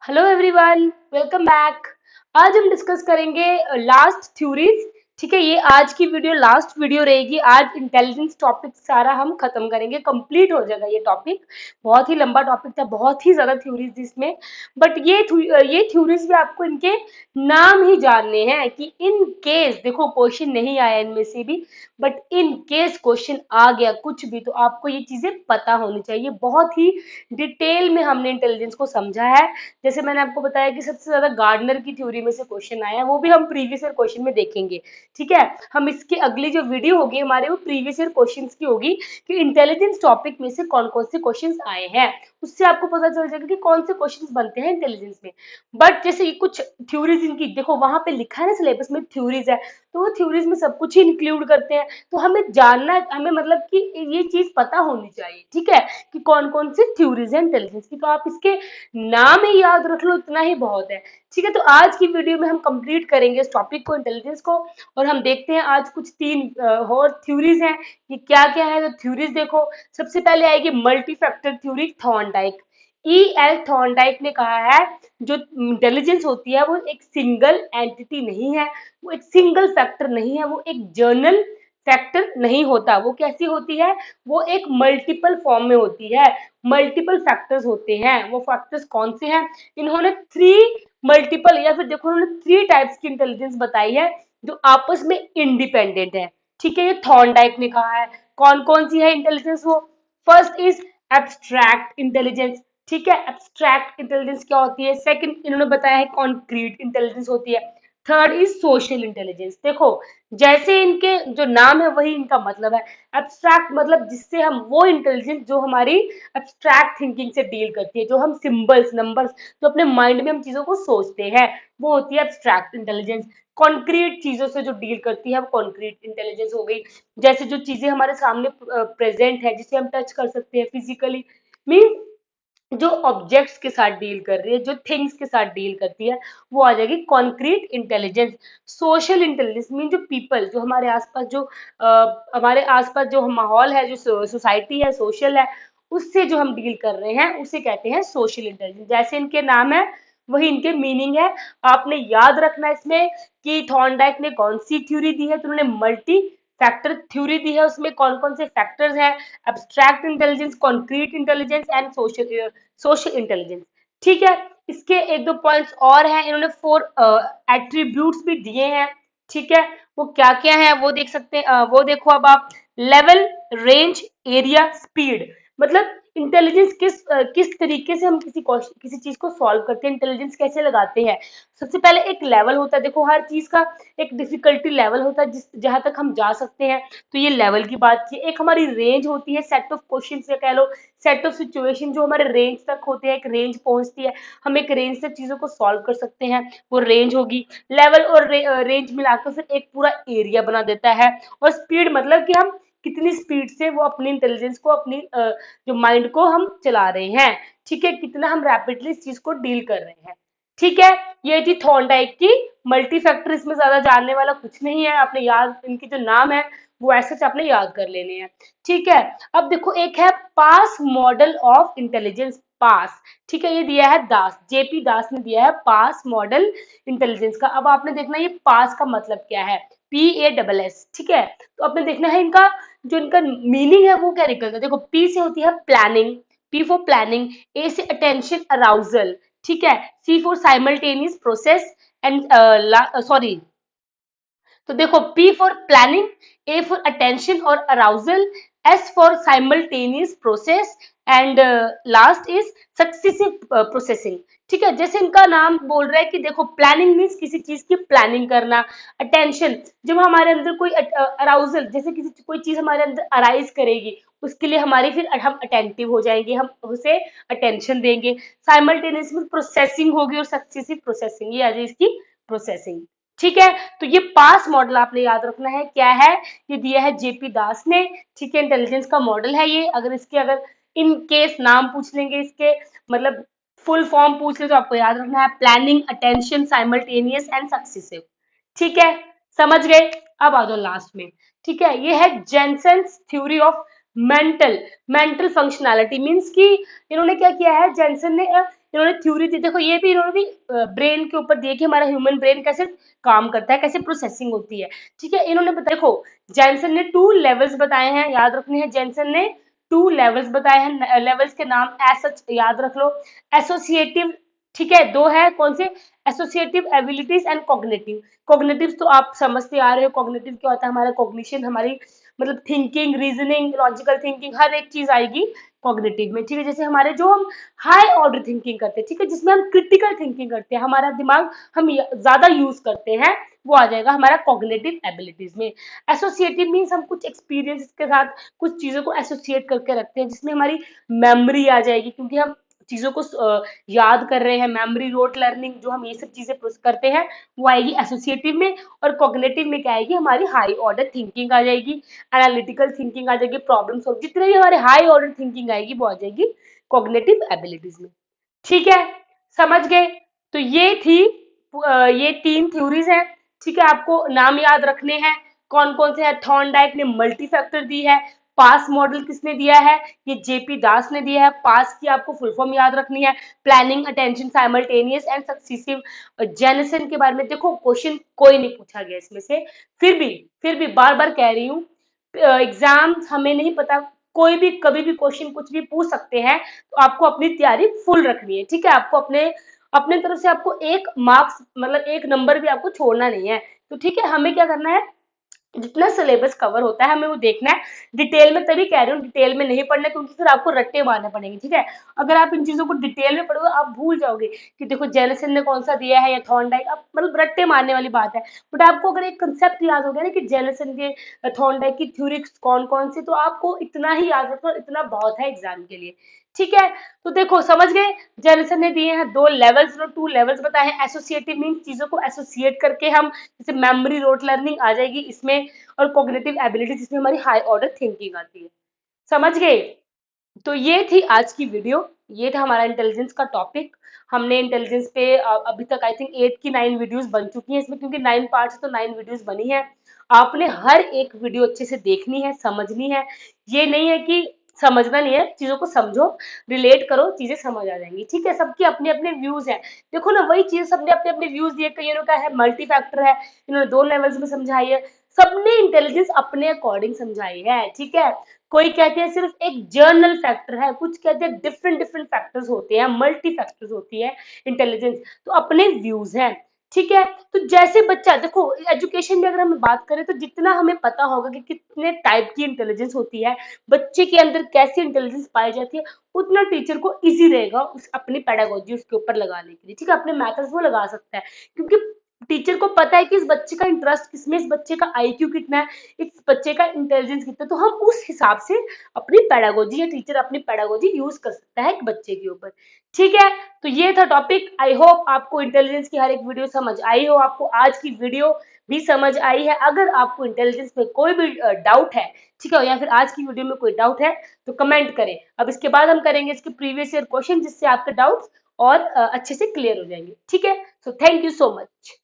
Hello everyone, welcome back. आज हम discuss करेंगे लास्ट थ्योरीज। ठीक है, ये आज की वीडियो लास्ट वीडियो रहेगी। आज इंटेलिजेंस टॉपिक सारा हम खत्म करेंगे, कंप्लीट हो जाएगा ये टॉपिक। बहुत ही लंबा टॉपिक था, बहुत ही ज्यादा थ्योरीज इसमें। बट ये थ्योरीज भी आपको इनके नाम ही जानने हैं कि इन केस देखो क्वेश्चन नहीं आया इनमें से भी, बट इन केस क्वेश्चन आ गया कुछ भी तो आपको ये चीजें पता होनी चाहिए। बहुत ही डिटेल में हमने इंटेलिजेंस को समझा है। जैसे मैंने आपको बताया कि सबसे ज्यादा गार्डनर की थ्योरी में से क्वेश्चन आया है, वो भी हम प्रीवियस ईयर क्वेश्चन में देखेंगे। ठीक है, हम इसकी अगली जो वीडियो होगी हमारे वो प्रीवियस ईयर क्वेश्चंस की होगी कि इंटेलिजेंस टॉपिक में से कौन कौन से क्वेश्चंस आए हैं। उससे आपको पता चल जाएगा कि कौन से क्वेश्चंस बनते हैं इंटेलिजेंस में। बट जैसे ये कुछ थ्योरीज इनकी देखो वहां पे लिखा है ना सिलेबस में थ्योरीज है, तो वो थ्योरीज में सब कुछ ही इंक्लूड करते हैं। तो हमें जानना हमें मतलब कि ये चीज पता होनी चाहिए। ठीक है, कि कौन कौन सी थ्योरीज है इंटेलिजेंस की, तो आप इसके नाम ही याद रख लो, इतना ही बहुत है। ठीक है, तो आज की वीडियो में हम कंप्लीट करेंगे इस टॉपिक को, इंटेलिजेंस को। और हम देखते हैं आज कुछ तीन और थ्योरीज हैं, ये क्या क्या है। तो थ्योरीज देखो, सबसे पहले आएगी multi factor theory, Thorndike. E L Thorndike ने कहा है जो इंटेलिजेंस होती है वो एक सिंगल एंटिटी नहीं है, वो एक सिंगल फैक्टर नहीं है, वो एक जर्नल फैक्टर नहीं होता। वो कैसी होती है, वो एक मल्टीपल फॉर्म में होती है। मल्टीपल फैक्टर्स होते हैं। वो फैक्टर्स कौन से हैं, इन्होंने थ्री मल्टीपल या फिर देखो उन्होंने थ्री टाइप्स की इंटेलिजेंस बताई है जो आपस में इंडिपेंडेंट है। ठीक है, ये थॉर्नडाइक ने कहा है। कौन कौन सी है इंटेलिजेंस वो, फर्स्ट इज एब्स्ट्रैक्ट इंटेलिजेंस। ठीक है, एब्स्ट्रैक्ट इंटेलिजेंस क्या होती है। सेकंड इन्होंने बताया है कॉन्क्रीट इंटेलिजेंस होती है। Third is social intelligence. देखो जैसे इनके जो नाम है वही इनका मतलब है। एब्स्ट्रैक्ट मतलब जिससे हम वो इंटेलिजेंस जो हमारी एब्स्ट्रैक्ट थिंकिंग से डील करती है, जो हम सिंबल्स नंबर्स जो अपने माइंड में हम चीजों को सोचते हैं, वो होती है एब्स्ट्रैक्ट इंटेलिजेंस। कॉन्क्रीट चीजों से जो डील करती है वो कॉन्क्रीट इंटेलिजेंस हो गई। जैसे जो चीजें हमारे सामने प्रेजेंट है, जिसे हम टच कर सकते हैं फिजिकली, मीन जो ऑब्जेक्ट्स के साथ डील कर रही है, जो थिंग्स के साथ डील करती है, वो आ जाएगी concrete intelligence. Social intelligence mean जो पीपल, जो हमारे आसपास जो हमारे आसपास जो माहौल है, जो सोसाइटी है, सोशल है, उससे जो हम डील कर रहे हैं उसे कहते हैं सोशल इंटेलिजेंस। जैसे इनके नाम है वही इनके मीनिंग है। आपने याद रखना इसमें कि थॉर्नडाइक ने कौन सी थ्योरी दी है, तो उन्होंने मल्टी फैक्टर थ्योरी दी है। उसमें कौन कौन से फैक्टर्स हैं, abstract intelligence, concrete intelligence and social intelligence. ठीक है, इसके एक दो पॉइंट्स और हैं, इन्होंने फोर एट्रीब्यूट्स भी दिए हैं। ठीक है, वो क्या क्या है वो देख सकते हैं। वो देखो अब आप, लेवल, रेंज, एरिया, स्पीड। मतलब इंटेलिजेंस किस तरीके से हम किसी चीज को सॉल्व करते हैं, इंटेलिजेंस कैसे लगाते हैं। सबसे पहले एक लेवल होता है, देखो हर चीज का एक डिफिकल्टी लेवल होता है जिस जहां तक हम जा सकते हैं। तो ये लेवल की बात की। एक हमारी रेंज होती है, सेट ऑफ क्वेश्चन या कह लो सेट ऑफ सिचुएशन जो हमारे रेंज तक होते हैं, एक रेंज पहुंचती है, हम एक रेंज तक चीजों को सॉल्व कर सकते हैं, वो रेंज होगी। लेवल और रेंज मिलाकर फिर एक पूरा एरिया बना देता है। और स्पीड मतलब कि हम कितनी स्पीड से वो अपनी इंटेलिजेंस को, अपनी जो माइंड को हम चला रहे हैं। ठीक है, कितना हम रैपिडली इस चीज को डील कर रहे हैं। ठीक है, ये थी थॉर्नडाइक की मल्टी फैक्टर। इसमें ज्यादा जानने वाला कुछ नहीं है, आपने याद इनकी जो नाम है वो ऐसे आपने याद कर लेने हैं। ठीक है, अब देखो एक है पास मॉडल ऑफ इंटेलिजेंस, पास। ठीक है, ये दिया है दास, जेपी दास ने दिया है पास मॉडल इंटेलिजेंस का। अब आपने देखना ये पास का मतलब क्या है, PASS। ठीक है, तो आपने देखना है इनका जो इनका मीनिंग है वो क्या निकलता है। देखो पी से होती है planning, P for planning, A से अटेंशन अराउजल। ठीक है, C for simultaneous process and sorry, तो देखो P for planning, A for attention और arousal, S for simultaneous process and last is successive processing. ठीक है, जैसे इनका नाम बोल रहा है कि देखो प्लानिंग मीन्स किसी चीज की प्लानिंग करना। अटेंशन जब हमारे अंदर कोई अराउजल, जैसे किसी कोई चीज हमारे अंदर अराइज करेगी उसके लिए हमारी फिर हम अटेंटिव हो जाएंगे, हम उसे अटेंशन देंगे। साइमल्टेनियस में प्रोसेसिंग होगी और सक्सेसिव प्रोसेसिंग, ये आ जाए इसकी प्रोसेसिंग। ठीक है, तो ये पास मॉडल आपने याद रखना है क्या है, ये दिया है जेपी दास ने। ठीक है, इंटेलिजेंस का मॉडल है ये। अगर इन केस नाम पूछ लेंगे इसके, मतलब फुल फॉर्म पूछ ले तो आपको याद रखना है planning, attention, simultaneous and successive. ठीक है, समझ गए। अब आ जाओ लास्ट में। ठीक है, ये है Jensen's theory of mental mental functionality. Means की इन्होंने क्या किया है, जेनसन ने इन्होंने थ्योरी दी, देखो ये भी इन्होंने भी ब्रेन के ऊपर दिया कि हमारा ह्यूमन ब्रेन कैसे काम करता है, कैसे प्रोसेसिंग होती है। ठीक है, इन्होंने बताया, देखो जैनसन ने 2 लेवल्स बताए हैं, याद रखने हैं, जैनसन ने 2 लेवल्स बताए हैं, लेवल्स के नाम एज सच याद रख लो। एसोसिएटिव, ठीक है, 2 है, कौन से, associative abilities and cognitive. Cognitive तो आप समझते आ रहे हो, कॉग्निटिव क्या होता है, हमारा कॉग्निशन, हमारी मतलब थिंकिंग, रीजनिंग, लॉजिकल थिंकिंग, हर एक चीज आएगी कॉग्निटिव में। ठीक है, जैसे हमारे जो हम हाई ऑर्डर थिंकिंग करते हैं, ठीक है, जिसमें हम क्रिटिकल थिंकिंग करते हैं, हमारा दिमाग हम ज्यादा यूज करते हैं, वो आ जाएगा हमारा कॉग्निटिव एबिलिटीज में। एसोसिएटिव मीन्स हम कुछ एक्सपीरियंस के साथ कुछ चीजों को एसोसिएट करके रखते हैं, जिसमें हमारी मेमोरी आ जाएगी, क्योंकि हम चीजों को याद कर रहे हैं, मेमोरी, रोट लर्निंग, जो हम ये सब चीजें करते हैं, वो आएगी एसोसिएटिव में। और कॉग्निटिव में क्या आएगी, हमारी हाई ऑर्डर थिंकिंग आ जाएगी, एनालिटिकल थिंकिंग आ जाएगी, प्रॉब्लम सॉल्व, जितने भी हमारे हाई ऑर्डर थिंकिंग आएगी वो आ जाएगी कॉग्निटिव एबिलिटीज में। ठीक है, समझ गए। तो ये थी ये 3 थ्योरीज हैं। ठीक है, आपको नाम याद रखने हैं, कौन कौन से है। थॉर्नडाइक ने मल्टी फैक्टर दी है। पास मॉडल किसने दिया है, ये जेपी दास ने दिया है। पास की आपको फुल फॉर्म याद रखनी है, planning attention simultaneous and successive. Jensen के बारे में देखो क्वेश्चन कोई नहीं पूछा गया इसमें से, फिर भी बार बार कह रही हूँ, एग्जाम हमें नहीं पता, कोई भी कभी भी क्वेश्चन कुछ भी पूछ सकते हैं, तो आपको अपनी तैयारी फुल रखनी है। ठीक है, आपको अपने अपने तरफ से आपको एक मार्क्स मतलब एक नंबर भी आपको छोड़ना नहीं है। तो ठीक है, हमें क्या करना है, जितना सिलेबस कवर होता है हमें वो देखना है। डिटेल में तभी कह रही हूँ, डिटेल में नहीं पढ़ना, क्योंकि फिर आपको रट्टे मारने पड़ेंगे। ठीक है, अगर आप इन चीजों को डिटेल में पढ़ोगे आप भूल जाओगे कि देखो जेनिसन ने कौन सा दिया है या थॉर्नडाइक, आप मतलब रट्टे मारने वाली बात है। बट आपको अगर एक कंसेप्ट याद हो गया ना कि जेनिसन के थॉर्नडाइक की थ्योरी कौन कौन सी, तो आपको इतना ही याद रखना, इतना बहुत है एग्जाम के लिए। ठीक है, तो देखो समझ गए, जेनिसन ने दिए हैं 2 लेवल्स, 2 लेवल्स बताए हैं। एसोसिएटिव मीन चीजों को एसोसिएट करके हम, जैसे मेमोरी, रोट लर्निंग आ जाएगी इसमें, और कॉग्निटिव एबिलिटी जिसमें हमारी हाई ऑर्डर थिंकिंग आती है। समझ गए। तो ये थी आज की वीडियो, ये था हमारा इंटेलिजेंस का टॉपिक। हमने इंटेलिजेंस पे अभी तक आई थिंक 8 की 9 वीडियोस बन चुकी हैं इसमें, क्योंकि 9 पार्ट्स तो 9 वीडियोस बनी है। आपने हर एक वीडियो अच्छे से देखनी है, समझनी है। ये नहीं है कि समझना नहीं है, चीजों को समझो, रिलेट करो, चीजें समझ आ जाएंगी। ठीक है, सबके अपने अपने व्यूज हैं। देखो ना, वही चीज सबने अपने अपने व्यूज दिए, कईयों का है मल्टी फैक्टर है, इन्होंने 2 लेवल्स में समझाई है, सबने इंटेलिजेंस अपने अकॉर्डिंग समझाई है। ठीक है, कोई कहते हैं सिर्फ एक जर्नल फैक्टर है, कुछ कहते हैं डिफरेंट डिफरेंट फैक्टर्स होते हैं, मल्टी फैक्टर्स होती है इंटेलिजेंस, तो अपने व्यूज हैं। ठीक है, तो जैसे बच्चा देखो, एजुकेशन में अगर हम बात करें तो जितना हमें पता होगा कि कितने टाइप की इंटेलिजेंस होती है, बच्चे के अंदर कैसी इंटेलिजेंस पाई जाती है, उतना टीचर को इजी रहेगा उस अपनी पेडागोजी उसके ऊपर लगाने के लिए। ठीक है, अपने मेथड्स वो लगा सकता है, क्योंकि टीचर को पता है कि इस बच्चे का इंटरेस्ट किसमें, इस बच्चे का आईक्यू कितना है, इस बच्चे का इंटेलिजेंस कितना है, तो हम उस हिसाब से अपनी पेडागोजी या टीचर अपनी पेडागोजी यूज कर सकता है एक बच्चे के ऊपर। ठीक है, तो ये था टॉपिक। आई होप आपको इंटेलिजेंस की हर एक वीडियो समझ आई हो, आपको आज की वीडियो भी समझ आई है। अगर आपको इंटेलिजेंस में कोई भी डाउट है, ठीक है, या फिर आज की वीडियो में कोई डाउट है, तो कमेंट करें। अब इसके बाद हम करेंगे इसके प्रीवियस ईयर क्वेश्चन, जिससे आपके डाउट्स और अच्छे से क्लियर हो जाएंगे। ठीक है, so thank you so much.